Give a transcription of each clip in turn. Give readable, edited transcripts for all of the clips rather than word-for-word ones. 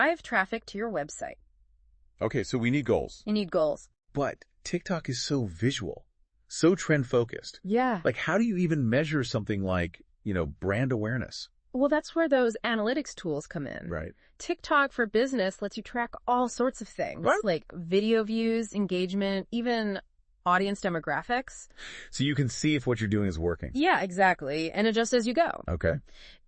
drive traffic to your website. Okay, so we need goals. You need goals. But TikTok is so visual, so trend-focused. Yeah. Like, how do you even measure something like, brand awareness? Well, that's where those analytics tools come in. Right. TikTok for Business lets you track all sorts of things, What? like video views, engagement, even audience demographics. So you can see if what you're doing is working. Yeah, exactly. And adjust as you go. Okay.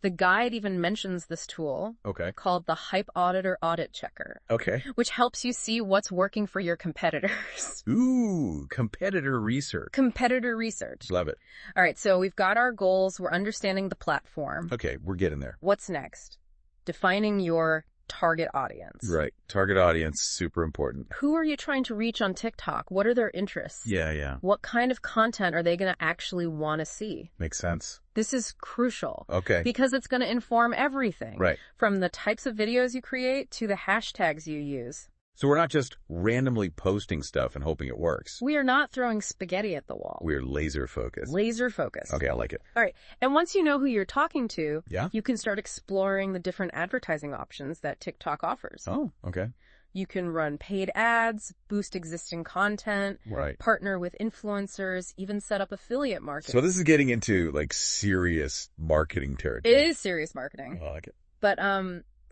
The guide even mentions this tool Okay. called the Hype Auditor Audit Checker, Okay. which helps you see what's working for your competitors. Ooh, competitor research. Competitor research. Love it. All right, so we've got our goals. We're understanding the platform. Okay, we're getting there. What's next? Defining your target audience. Right. Target audience, super important. Who are you trying to reach on TikTok? What are their interests? Yeah. What kind of content are they going to actually want to see? Makes sense. This is crucial. Okay. Because it's going to inform everything. Right. From the types of videos you create to the hashtags you use. So we're not just randomly posting stuff and hoping it works. We are not throwing spaghetti at the wall. We're laser focused. Laser focused. Okay, I like it. All right. And once you know who you're talking to, Yeah? you can start exploring the different advertising options that TikTok offers. Oh, okay. You can run paid ads, boost existing content, Right. partner with influencers, even set up affiliate marketing. So this is getting into like serious marketing territory. It is serious marketing. I like it. But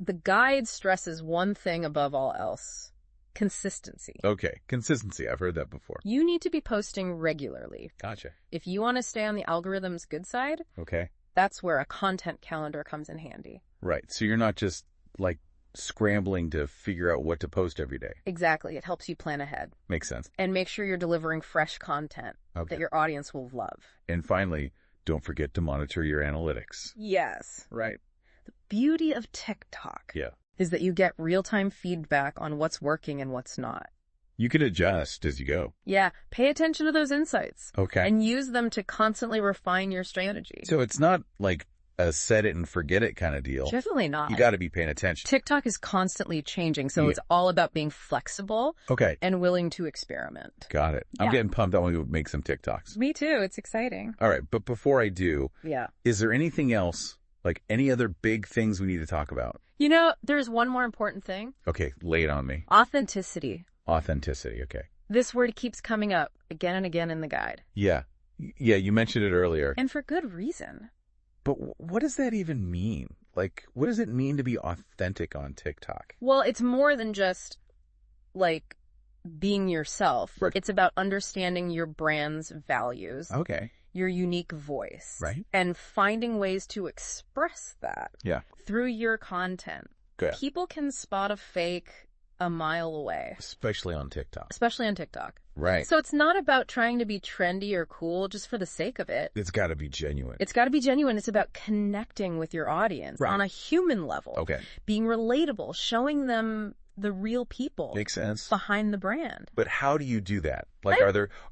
the guide stresses one thing above all else. Consistency. Okay. Consistency. I've heard that before. You need to be posting regularly. Gotcha. If you want to stay on the algorithm's good side, Okay. that's where a content calendar comes in handy. Right. So you're not just like scrambling to figure out what to post every day. Exactly. It helps you plan ahead. Makes sense. And make sure you're delivering fresh content Okay. that your audience will love. And finally, don't forget to monitor your analytics. Yes. Right. The beauty of TikTok Yeah. is that you get real-time feedback on what's working and what's not. You can adjust as you go. Yeah, pay attention to those insights. Okay. And use them to constantly refine your strategy. So it's not like a set it and forget it kind of deal. Definitely not. You got to be paying attention. TikTok is constantly changing, so Yeah. it's all about being flexible Okay. and willing to experiment. Got it. I'm Yeah. getting pumped. I want to make some TikToks. Me too. It's exciting. All right. But before I do, Yeah. is there anything else, like any other big things we need to talk about? You know, there's one more important thing. Okay. Lay it on me. Authenticity. Authenticity. Okay. This word keeps coming up again and again in the guide. Yeah. Yeah. You mentioned it earlier. And for good reason. But what does that even mean? Like, what does it mean to be authentic on TikTok? Well, it's more than just, like, being yourself. Right. It's about understanding your brand's values, Okay. your unique voice. Right. And finding ways to express that Yeah. through your content. Good. People can spot a fake a mile away, Especially on TikTok. especially on TikTok. Right. So it's not about trying to be trendy or cool just for the sake of it. It's got to be genuine. It's got to be genuine. It's about connecting with your audience Right. on a human level. Okay. Being relatable, showing them the real people Makes sense. behind the brand. But how do you do that? Like, are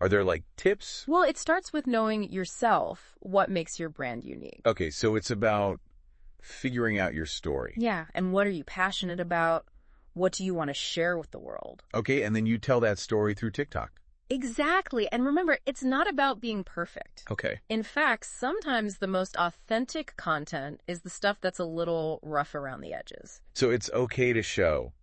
there like tips? Well, it starts with knowing yourself, what makes your brand unique. Okay, so it's about figuring out your story. Yeah. And what are you passionate about? What do you want to share with the world? Okay, and then you tell that story through TikTok. Exactly. And remember, it's not about being perfect. Okay. In fact, sometimes the most authentic content is the stuff that's a little rough around the edges. So it's okay to show,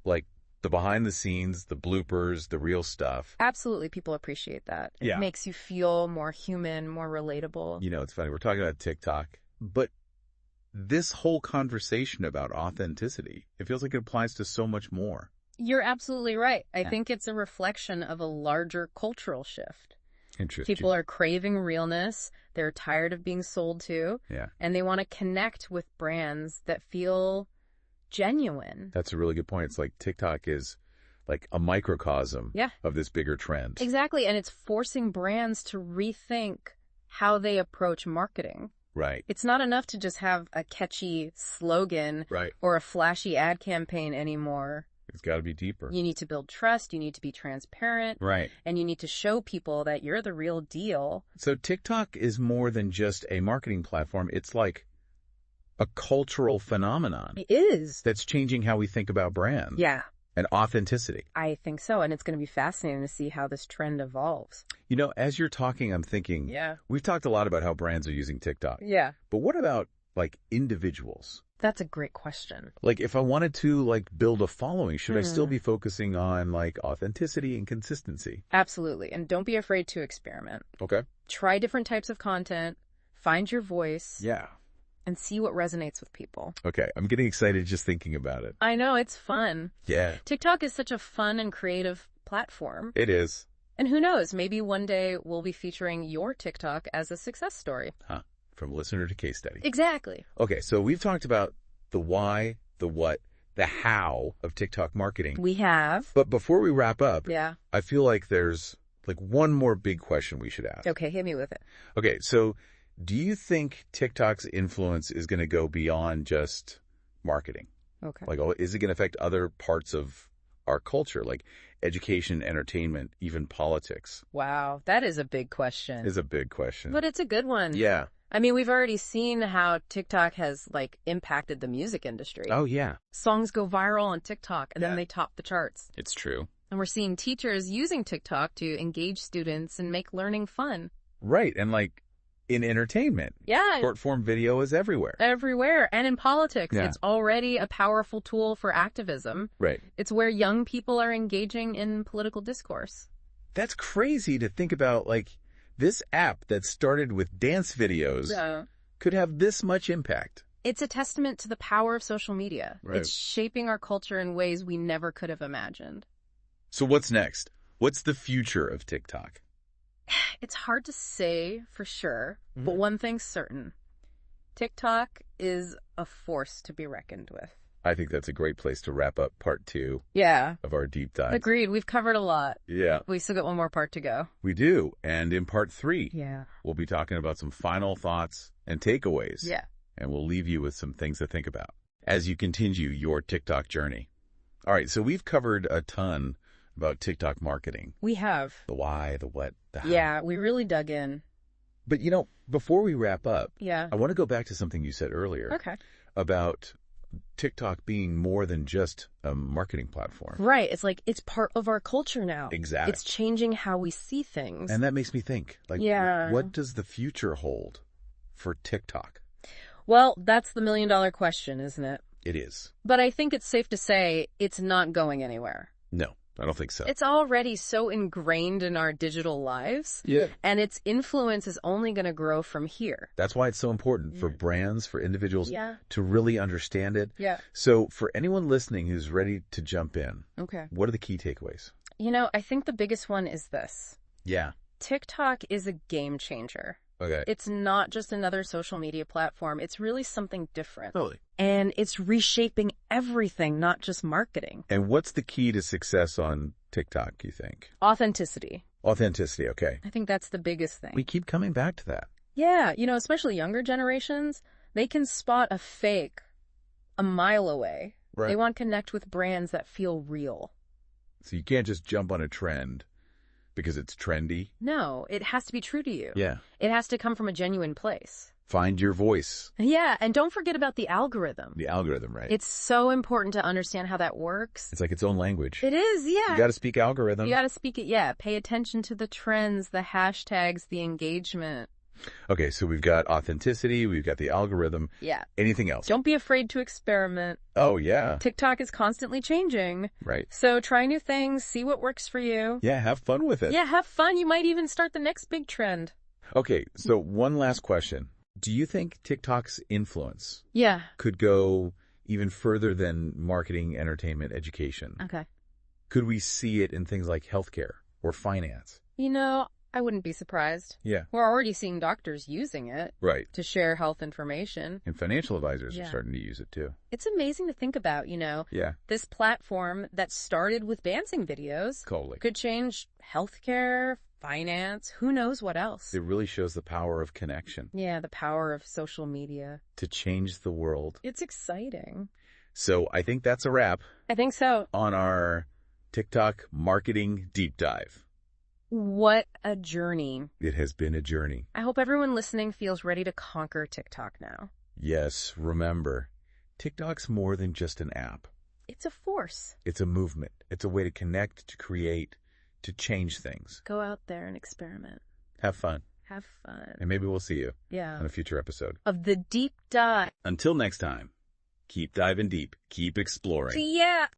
like, the behind the scenes, the bloopers, the real stuff. Absolutely, people appreciate that. It Yeah. makes you feel more human, more relatable. You know, it's funny. We're talking about TikTok, but this whole conversation about authenticity, it feels like it applies to so much more. You're absolutely right. I Yeah. think it's a reflection of a larger cultural shift. Interesting. People are craving realness. They're tired of being sold to. Yeah. And they want to connect with brands that feel genuine. That's a really good point. It's like TikTok is like a microcosm Yeah. of this bigger trend. Exactly. And it's forcing brands to rethink how they approach marketing. Right. It's not enough to just have a catchy slogan Right. or a flashy ad campaign anymore. It's got to be deeper. You need to build trust, you need to be transparent, Right. and you need to show people that you're the real deal. So TikTok is more than just a marketing platform. It's like a cultural phenomenon It is. that's changing how we think about brands Yeah, and authenticity. I think so. And it's going to be fascinating to see how this trend evolves. You know, as you're talking, I'm thinking, Yeah. we've talked a lot about how brands are using TikTok, Yeah. but what about like individuals? That's a great question. Like, if I wanted to, like, build a following, should I still be focusing on, like, authenticity and consistency? Absolutely. And don't be afraid to experiment. Okay. Try different types of content, find your voice, Yeah. and see what resonates with people. Okay. I'm getting excited just thinking about it. I know, it's fun. Yeah. TikTok is such a fun and creative platform. It is. And who knows, maybe one day we'll be featuring your TikTok as a success story. Huh. From listener to case study. Exactly. Okay. So we've talked about the why, the what, the how of TikTok marketing. We have. But before we wrap up, Yeah. I feel like there's like one more big question we should ask. Okay, hit me with it. Okay, so do you think TikTok's influence is going to go beyond just marketing? Okay. Like, oh, is it going to affect other parts of our culture, like education, entertainment, even politics? Wow, that is a big question. Is a big question. But it's a good one. Yeah. I mean, we've already seen how TikTok has, like, impacted the music industry. Oh, yeah. Songs go viral on TikTok, and Yeah. then they top the charts. It's true. And we're seeing teachers using TikTok to engage students and make learning fun. Right, and like in entertainment, Yeah, short form video is everywhere. everywhere. And in politics, Yeah. it's already a powerful tool for activism. Right. It's where young people are engaging in political discourse. That's crazy to think about, like, this app that started with dance videos could have this much impact. It's a testament to the power of social media. Right. It's shaping our culture in ways we never could have imagined. So what's next? What's the future of TikTok? It's hard to say for sure, but Mhm. one thing's certain. TikTok is a force to be reckoned with. I think that's a great place to wrap up part 2 Yeah. of our deep dive. Agreed. We've covered a lot. Yeah, We still got one more part to go. we do. And in part 3, Yeah. we'll be talking about some final thoughts and takeaways. Yeah. And we'll leave you with some things to think about as you continue your TikTok journey. All right, so we've covered a ton about TikTok marketing. We have. The why, the what, the how. Yeah, we really dug in. But, you know, before we wrap up, Yeah. I want to go back to something you said earlier Okay. about TikTok being more than just a marketing platform. Right. It's like it's part of our culture now. Exactly. It's changing how we see things. And that makes me think, like, Yeah. what does the future hold for TikTok? Well, that's the million-dollar question, isn't it? It is. But I think it's safe to say it's not going anywhere. No, I don't think so. It's already so ingrained in our digital lives, Yeah. and its influence is only going to grow from here. That's why it's so important for brands, for individuals Yeah. to really understand it. Yeah. So for anyone listening who's ready to jump in, Okay. what are the key takeaways? You know, I think the biggest one is this. Yeah. TikTok is a game changer. Okay. It's not just another social media platform. It's really something different. Totally. And it's reshaping everything, not just marketing. And what's the key to success on TikTok, you think? Authenticity. Authenticity, okay. I think that's the biggest thing. We keep coming back to that. Yeah, you know, especially younger generations, they can spot a fake a mile away. Right. They want to connect with brands that feel real. So you can't just jump on a trend because it's trendy. No, it has to be true to you. Yeah. It has to come from a genuine place. Find your voice. Yeah, and don't forget about the algorithm. The algorithm, right? It's so important to understand how that works. It's like its own language. It is, yeah. You got to speak algorithm. You got to speak it, yeah. Pay attention to the trends, the hashtags, the engagement. Okay, so we've got authenticity, we've got the algorithm. Yeah. Anything else? Don't be afraid to experiment. Oh, yeah. TikTok is constantly changing. Right. So try new things, see what works for you. Yeah, have fun with it. Yeah, have fun. You might even start the next big trend. Okay, so one last question. Do you think TikTok's influence Yeah. could go even further than marketing, entertainment, education? Okay. Could we see it in things like healthcare or finance? You know, I wouldn't be surprised. Yeah. We're already seeing doctors using it Right. to share health information. And financial advisors are Yeah. starting to use it too. It's amazing to think about, you know, Yeah, this platform that started with dancing videos totally. could change healthcare, finance, who knows what else. It really shows the power of connection Yeah, the power of social media. to change the world. It's exciting. So I think that's a wrap I think so. on our TikTok marketing deep dive. What a journey. It has been a journey. I hope everyone listening feels ready to conquer TikTok now. Yes, remember, TikTok's more than just an app. It's a force. It's a movement. It's a way to connect, to create, to change things. Go out there and experiment. Have fun. Have fun. And maybe we'll see you Yeah. on a future episode. Of the deep dive. Until next time. Keep diving deep. Keep exploring. Yeah.